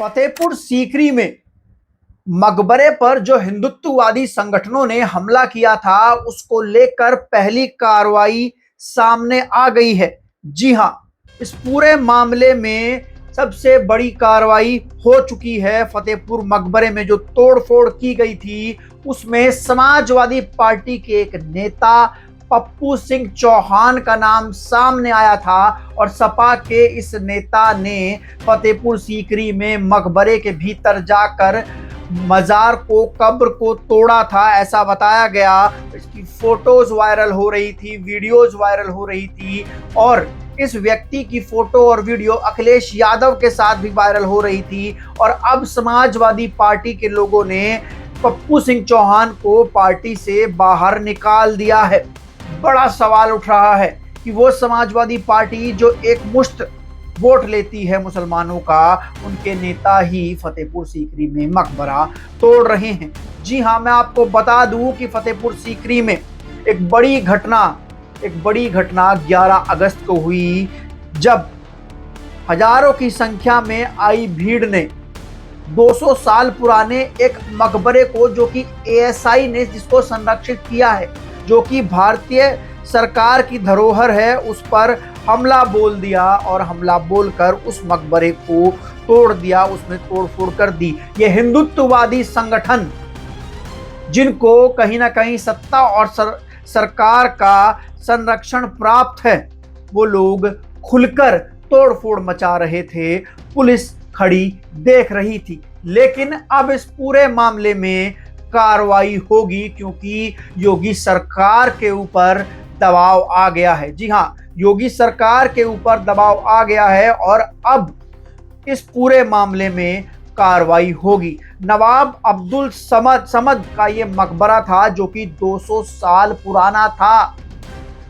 फतेहपुर सीकरी में मकबरे पर जो हिंदुत्ववादी संगठनों ने हमला किया था, उसको लेकर पहली कार्रवाई सामने आ गई है। जी हां, इस पूरे मामले में सबसे बड़ी कार्रवाई हो चुकी है। फतेहपुर मकबरे में जो तोड़फोड़ की गई थी, उसमें समाजवादी पार्टी के एक नेता पप्पू सिंह चौहान का नाम सामने आया था और सपा के इस नेता ने फतेहपुर सीकरी में मकबरे के भीतर जाकर मजार को, कब्र को तोड़ा था, ऐसा बताया गया। इसकी फोटोज वायरल हो रही थी, वीडियोज वायरल हो रही थी और इस व्यक्ति की फोटो और वीडियो अखिलेश यादव के साथ भी वायरल हो रही थी। और अब समाजवादी पार्टी के लोगों ने पप्पू सिंह चौहान को पार्टी से बाहर निकाल दिया है। बड़ा सवाल उठ रहा है कि वो समाजवादी पार्टी जो एक मुश्त वोट लेती है मुसलमानों का, उनके नेता ही फतेहपुर सीकरी में मकबरा तोड़ रहे हैं। जी हां, मैं आपको बता दूं कि फतेहपुर सीकरी में एक बड़ी घटना 11 अगस्त को हुई, जब हजारों की संख्या में आई भीड़ ने 200 साल पुराने एक मकबरे को, जो कि एएसआई ने जिसको संरक्षित किया है, जो कि भारतीय सरकार की धरोहर है, उस पर हमला बोल दिया और हमला बोलकर उस मकबरे को तोड़ दिया, उसमें तोड़फोड़ कर दी। ये हिंदुत्ववादी संगठन, जिनको कहीं ना कहीं सत्ता और सरकार का संरक्षण प्राप्त है, वो लोग खुलकर तोड़फोड़ मचा रहे थे। पुलिस खड़ी देख रही थी। लेकिन अब इस पूरे मामले में कार्रवाई होगी, क्योंकि योगी सरकार के ऊपर दबाव आ गया है। जी हां, योगी सरकार के ऊपर दबाव आ गया है और अब इस पूरे मामले में कार्रवाई होगी। नवाब अब्दुल समद का ये मकबरा था, जो कि 200 साल पुराना था।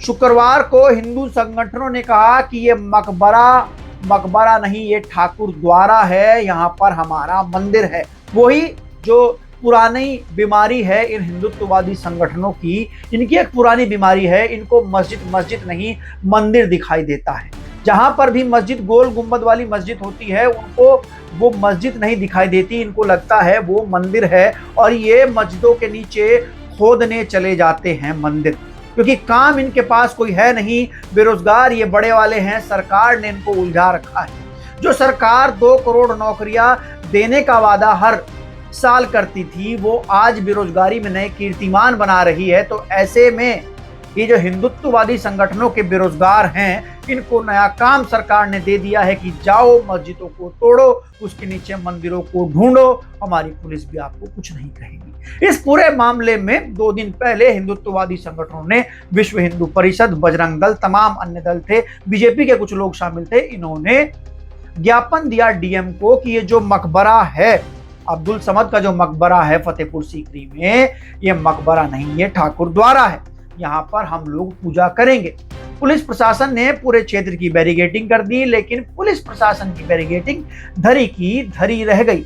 शुक्रवार को हिंदू संगठनों ने कहा कि ये मकबरा नहीं, ये ठाकुर द्वारा है, यहाँ पर हमारा मंदिर है। वही जो पुरानी बीमारी है इन हिंदुत्ववादी संगठनों की, इनकी एक पुरानी बीमारी है, इनको मस्जिद नहीं मंदिर दिखाई देता है। जहां पर भी मस्जिद, गोल गुंबद वाली मस्जिद होती है, उनको वो मस्जिद नहीं दिखाई देती, इनको लगता है वो मंदिर है और ये मस्जिदों के नीचे खोदने चले जाते हैं मंदिर, क्योंकि काम इनके पास कोई है नहीं। बेरोजगार ये बड़े वाले हैं, सरकार ने इनको उलझा रखा है। जो सरकार 2 करोड़ नौकरियां देने का वादा हर साल करती थी, वो आज बेरोजगारी में नए कीर्तिमान बना रही है। तो ऐसे में ये जो हिंदुत्ववादी संगठनों के बेरोजगार हैं, इनको नया काम सरकार ने दे दिया है कि जाओ मस्जिदों को तोड़ो, उसके नीचे मंदिरों को ढूंढो, हमारी पुलिस भी आपको कुछ नहीं कहेगी। इस पूरे मामले में 2 दिन पहले हिंदुत्ववादी संगठनों ने, विश्व हिंदू परिषद, बजरंग दल, तमाम अन्य दल थे, बीजेपी के कुछ लोग शामिल थे, इन्होंने ज्ञापन दिया डीएम को कि ये जो मकबरा है, अब्दुल समद का जो मकबरा है फतेहपुर सीकरी में, ये मकबरा नहीं, ये ठाकुर द्वारा है, यहाँ पर हम लोग पूजा करेंगे। पुलिस प्रशासन ने पूरे क्षेत्र की बैरिकेडिंग कर दी, लेकिन पुलिस प्रशासन की बैरिकेडिंग धरी की धरी रह गई।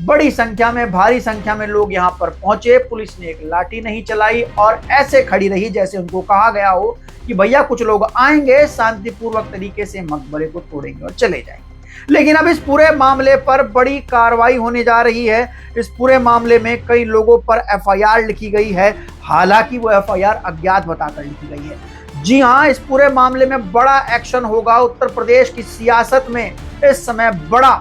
बड़ी संख्या में, भारी संख्या में लोग यहाँ पर पहुंचे। पुलिस ने एक लाठी नहीं चलाई और ऐसे खड़ी रही जैसे उनको कहा गया हो कि भैया कुछ लोग आएंगे, शांतिपूर्वक तरीके से मकबरे को तोड़ेंगे और चले जाएंगे। लेकिन अब इस पूरे मामले पर बड़ी कार्रवाई होने जा रही है। इस पूरे मामले में कई लोगों पर एफआईआर लिखी गई है, हालांकि वो एफआईआर अज्ञात बताकर लिखी गई है। जी हां, इस पूरे मामले में बड़ा एक्शन होगा। उत्तर प्रदेश की सियासत में इस समय बड़ा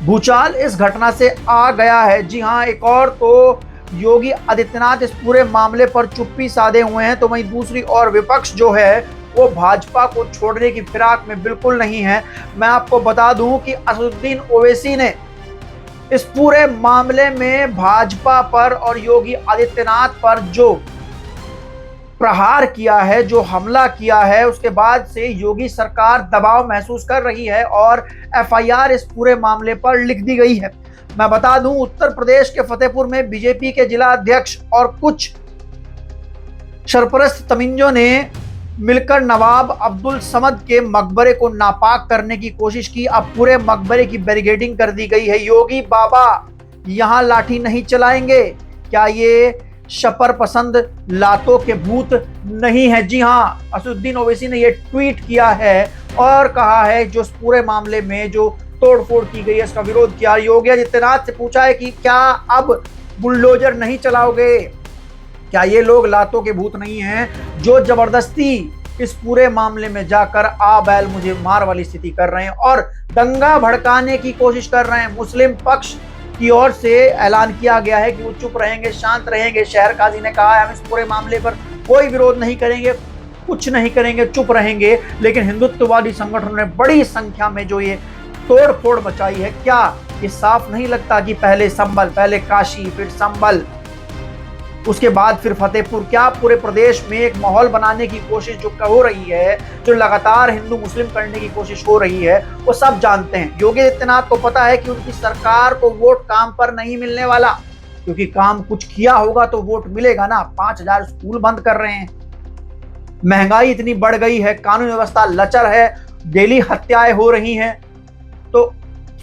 भूचाल इस घटना से आ गया है। जी हां, एक और तो योगी आदित्यनाथ इस पूरे मामले पर चुप्पी साधे हुए हैं, तो वहीं दूसरी ओर विपक्ष जो है वो भाजपा को छोड़ने की फिराक में बिल्कुल नहीं है। मैं आपको बता दूं कि असदुद्दीन ओवैसी ने इस पूरे मामले में भाजपा पर और योगी आदित्यनाथ पर जो प्रहार किया है, जो हमला किया है, उसके बाद से योगी सरकार दबाव महसूस कर रही है और एफआईआर इस पूरे मामले पर लिख दी गई है। मैं बता दूं, उत्तर प्रदेश के फतेहपुर में बीजेपी के जिला अध्यक्ष और कुछ सरपरस्त तमीजों ने मिलकर नवाब अब्दुल समद के मकबरे को नापाक करने की कोशिश की। अब पूरे मकबरे की बैरिकेडिंग कर दी गई है। योगी बाबा यहां लाठी नहीं चलाएंगे। क्या ये शपर पसंद लातों के भूत नहीं है? जी हां, असदुद्दीन ओवैसी ने ये ट्वीट किया है और कहा है जो पूरे मामले में जो तोड़फोड़ की गई है, इसका विरोध किया। योगी आदित्यनाथ से पूछा है कि क्या अब बुलडोजर नहीं चलाओगे? क्या ये लोग लातों के भूत नहीं हैं जो जबरदस्ती इस पूरे मामले में जाकर आ बैल मुझे मार वाली स्थिति कर रहे हैं और दंगा भड़काने की कोशिश कर रहे हैं? मुस्लिम पक्ष की ओर से ऐलान किया गया है कि वो चुप रहेंगे, शांत रहेंगे। शहर काजी ने कहा है हम इस पूरे मामले पर कोई विरोध नहीं करेंगे, कुछ नहीं करेंगे, चुप रहेंगे। लेकिन हिंदुत्ववादी संगठनों ने बड़ी संख्या में जो ये तोड़फोड़ मचाई है, क्या ये साफ नहीं लगता कि पहले संभल, पहले काशी, फिर संभल, उसके बाद फिर फतेहपुर? क्या पूरे प्रदेश में एक माहौल बनाने की कोशिश जो हो रही है, जो लगातार हिंदू मुस्लिम करने की कोशिश हो रही है, वो सब जानते हैं। योगी आदित्यनाथ को पता है कि उनकी सरकार को वोट काम पर नहीं मिलने वाला, क्योंकि काम कुछ किया होगा तो वोट मिलेगा ना। 5,000 स्कूल बंद कर रहे हैं, महंगाई इतनी बढ़ गई है, कानून व्यवस्था लचर है, डेली हत्याएं हो रही हैं, तो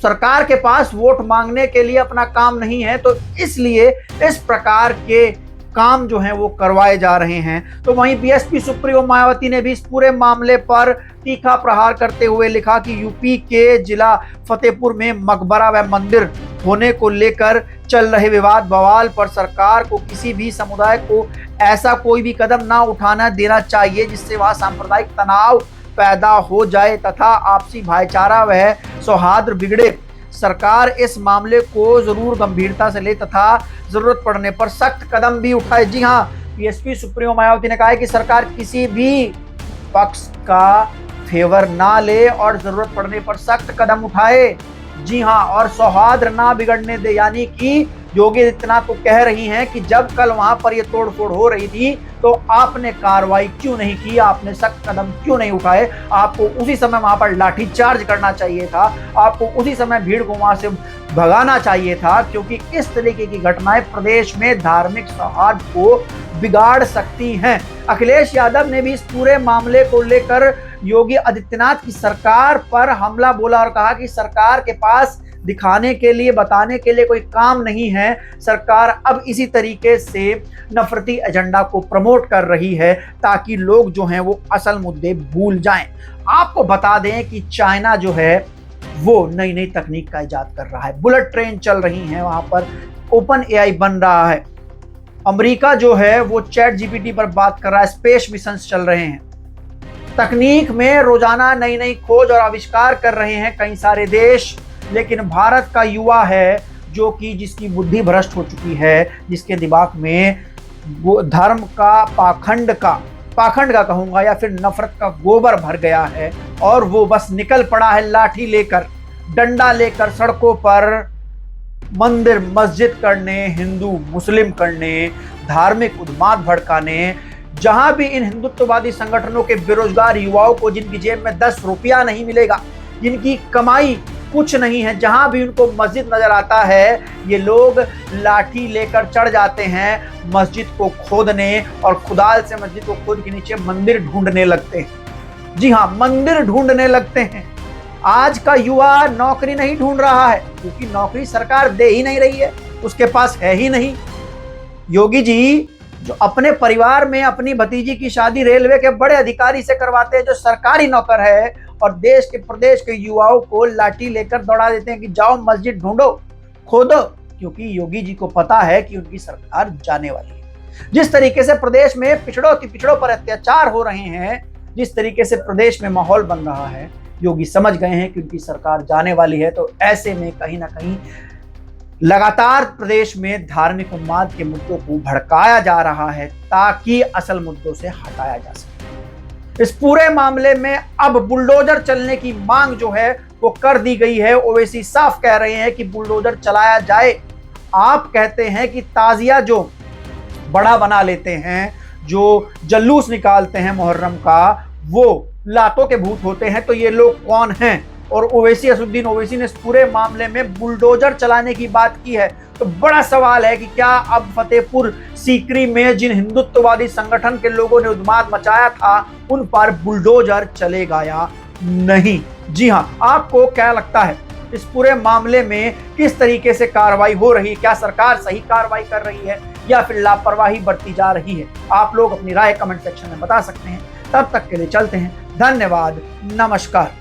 सरकार के पास वोट मांगने के लिए अपना काम नहीं है, तो इसलिए इस प्रकार के काम जो हैं वो करवाए जा रहे हैं। तो वहीं बीएसपी सुप्रीमो मायावती ने भी इस पूरे मामले पर तीखा प्रहार करते हुए लिखा कि यूपी के जिला फतेहपुर में मकबरा व मंदिर होने को लेकर चल रहे विवाद बवाल पर सरकार को किसी भी समुदाय को ऐसा कोई भी कदम ना उठाना देना चाहिए जिससे वहां सांप्रदायिक तनाव पैदा हो जाए तथा आपसी भाईचारा व सौहार्द बिगड़े। सरकार इस मामले को जरूर गंभीरता से ले तथा जरूरत पड़ने पर सख्त कदम भी उठाए। जी हाँ, बीएसपी सुप्रीमो मायावती ने कहा है कि सरकार किसी भी पक्ष का फेवर ना ले और जरूरत पड़ने पर सख्त कदम उठाए। जी हाँ, और सौहार्द ना बिगड़ने दे, यानी कि योगी आदित्यनाथ को कह रही हैं कि जब कल वहां पर ये तोड़फोड़ हो रही थी तो आपने कार्रवाई क्यों नहीं की, आपने सख्त कदम क्यों नहीं उठाए? आपको उसी समय वहां पर लाठीचार्ज करना चाहिए था, आपको उसी समय भीड़ को वहां से भगाना चाहिए था, क्योंकि इस तरीके की घटनाएं प्रदेश में धार्मिक सौहार्द को बिगाड़ सकती हैं। अखिलेश यादव ने भी इस पूरे मामले को लेकर योगी आदित्यनाथ की सरकार पर हमला बोला और कहा कि सरकार के पास दिखाने के लिए, बताने के लिए कोई काम नहीं है। सरकार अब इसी तरीके से नफरती एजेंडा को प्रमोट कर रही है ताकि लोग जो हैं वो असल मुद्दे भूल जाएं। आपको बता दें कि चाइना जो है वो नई नई तकनीक का इजाद कर रहा है, बुलेट ट्रेन चल रही है, वहां पर ओपन एआई बन रहा है। अमेरिका जो है वो चैट जीपीटी पर बात कर रहा है, स्पेस मिशंस चल रहे हैं। तकनीक में रोजाना नई नई खोज और आविष्कार कर रहे हैं कई सारे देश, लेकिन भारत का युवा है जो कि जिसकी बुद्धि भ्रष्ट हो चुकी है, जिसके दिमाग में वो धर्म का पाखंड का कहूंगा या फिर नफरत का गोबर भर गया है और वो बस निकल पड़ा है लाठी लेकर, डंडा लेकर सड़कों पर मंदिर मस्जिद करने, हिंदू मुस्लिम करने, धार्मिक उन्माद भड़काने। जहां भी इन हिंदुत्ववादी संगठनों के बेरोजगार युवाओं को, जिनकी जेब में 10 रुपया नहीं मिलेगा, जिनकी कमाई कुछ नहीं है, जहां भी उनको मस्जिद नजर आता है, ये लोग लाठी लेकर चढ़ जाते हैं मस्जिद को खोदने और खुदाल से मस्जिद को खोद के नीचे मंदिर ढूंढने लगते हैं। जी हाँ, मंदिर ढूंढने लगते हैं। आज का युवा नौकरी नहीं ढूंढ रहा है क्योंकि नौकरी सरकार दे ही नहीं रही है, उसके पास है ही नहीं। योगी जी जो अपने परिवार में अपनी भतीजी की शादी रेलवे के बड़े अधिकारी से करवाते हैं जो सरकारी नौकर है, और देश के प्रदेश के युवाओं को लाठी लेकर दौड़ा देते हैं कि जाओ मस्जिद ढूंढो, खोदो, क्योंकि योगी जी को पता है कि उनकी सरकार जाने वाली है। जिस तरीके से प्रदेश में पिछड़ों पर अत्याचार हो रहे हैं, जिस तरीके से प्रदेश में माहौल बन रहा है, योगी समझ गए हैं कि उनकी सरकार जाने वाली है। तो ऐसे में कहीं ना कहीं लगातार प्रदेश में धार्मिक उन्माद के मुद्दों को भड़काया जा रहा है ताकि असल मुद्दों से हटाया जा सके। इस पूरे मामले में अब बुलडोजर चलने की मांग जो है वो कर दी गई है। ओवैसी साफ कह रहे हैं कि बुलडोजर चलाया जाए। आप कहते हैं कि ताजिया जो बड़ा बना लेते हैं, जो जल्लूस निकालते हैं मुहर्रम का, वो लातों के भूत होते हैं, तो ये लोग कौन हैं? और ओवैसी, असदुद्दीन ओवैसी ने इस पूरे मामले में बुलडोजर चलाने की बात की है। तो बड़ा सवाल है कि क्या अब फतेहपुर सीकरी में जिन हिंदुत्ववादी संगठन के लोगों ने उन्माद मचाया था उन पर बुलडोजर चलेगा या नहीं? जी हाँ, आपको क्या लगता है इस पूरे मामले में किस तरीके से कार्रवाई हो रही है? क्या सरकार सही कार्रवाई कर रही है या फिर लापरवाही बरती जा रही है? आप लोग अपनी राय कमेंट सेक्शन में बता सकते हैं। तब तक के लिए चलते हैं। धन्यवाद, नमस्कार।